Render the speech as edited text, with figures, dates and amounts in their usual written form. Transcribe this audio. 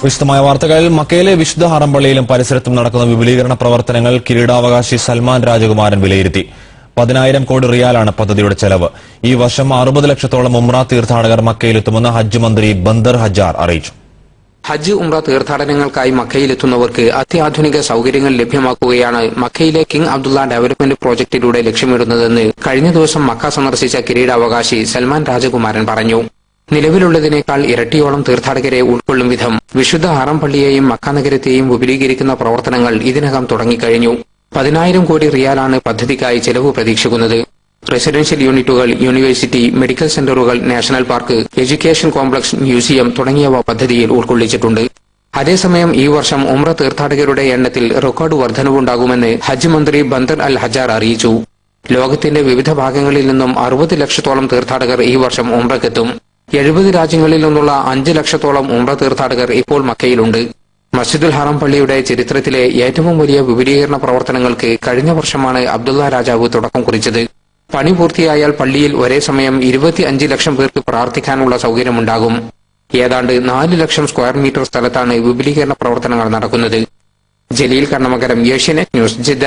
വിശദമായ വാർത്തകളിൽ മക്കയിലെ വിശുദ്ധ ഹറം പള്ളിയിലും പരിസരത്തും നടക്കുന്ന വിപുലീകരണ പ്രവർത്തനങ്ങൾ കിരീടാവകാശി സൽമാൻ രാജകുമാരൻ വിലയിരുത്തി. 10,000 കോടി റിയാലാണ് പദ്ധതിയുടെ ചെലവ്. ഈ വർഷം 60 ലക്ഷത്തോളം ഉംറ തീർത്ഥാടകർ മക്കയിലെത്തുമെന്ന് ഹജ്ജ് മന്ത്രി ബന്ദർ ഹജാർ അറിയിച്ചു. ഹജ്ജ് ഉംറ തീർത്ഥാടനങ്ങൾക്കായി മക്കയിലെത്തുന്നവർക്ക് അത്യാധുനിക സൌകര്യങ്ങൾ ലഭ്യമാക്കുകയാണ് മക്കയിലെ കിങ് അബ്ദുള്ള ഡെവലപ്മെന്റ് പ്രോജക്ടിലൂടെ ലക്ഷ്യമിടുന്നതെന്ന് കഴിഞ്ഞ ദിവസം മക്ക സന്ദർശിച്ച കിരീടാവകാശി സൽമാൻ രാജകുമാരൻ പറഞ്ഞു. നിലവിലുള്ളതിനേക്കാൾ ഇരട്ടിയോളം തീർത്ഥാടകരെ ഉൾക്കൊള്ളും വിധം വിശുദ്ധ ഹറം പള്ളിയെയും മക്ക നഗരത്തെയും വിപുലീകരിക്കുന്ന പ്രവർത്തനങ്ങൾ ഇതിനകം തുടങ്ങിക്കഴിഞ്ഞു. 10,000 കോടി റിയാലാണ് പദ്ധതിക്കായി ചെലവ് പ്രതീക്ഷിക്കുന്നത്. റെസിഡൻഷ്യൽ യൂണിറ്റുകൾ, യൂണിവേഴ്സിറ്റി, മെഡിക്കൽ സെന്ററുകൾ, national park, education complex, museum തുടങ്ങിയവ പദ്ധതിയിൽ ഉൾക്കൊള്ളിച്ചിട്ടുണ്ട്. അതേസമയം ഈ വർഷം ഉംറ തീർത്ഥാടകരുടെ എണ്ണത്തിൽ റെക്കോർഡ് വർധനവുണ്ടാകുമെന്ന് ഹജ്ജ് മന്ത്രി ബന്ദർ അൽ ഹജാർ അറിയിച്ചു. ലോകത്തിന്റെ വിവിധ ഭാഗങ്ങളിൽ നിന്നും 60 ലക്ഷത്തോളം തീർത്ഥാടകർ ഈ വർഷം ഉംറക്കെത്തും. 70 രാജ്യങ്ങളിൽ നിന്നുള്ള 5 ലക്ഷത്തോളം ഉംറ തീർത്ഥാടകർ ഇപ്പോൾ മക്കയിലുണ്ട്. മസ്ജിദുൽ ഹറം പള്ളിയുടെ ചരിത്രത്തിലെ ഏറ്റവും വലിയ വിപുലീകരണ പ്രവർത്തനങ്ങൾക്ക് കഴിഞ്ഞ വർഷമാണ് അബ്ദുള്ള രാജാവ് തുടക്കം കുറിച്ചത്. പണി പൂർത്തിയായാൽ പള്ളിയിൽ ഒരേ സമയം 25 ലക്ഷം പേർക്ക് പ്രാർത്ഥിക്കാനുള്ള സൌകര്യമുണ്ടാകും. ഏതാണ്ട് 4 ലക്ഷം സ്ക്വയർ മീറ്റർ സ്ഥലത്താണ് വിപുലീകരണ പ്രവർത്തനങ്ങൾ നടക്കുന്നത്. Jaleel Kannamakaram, Asianet news, Jeddah.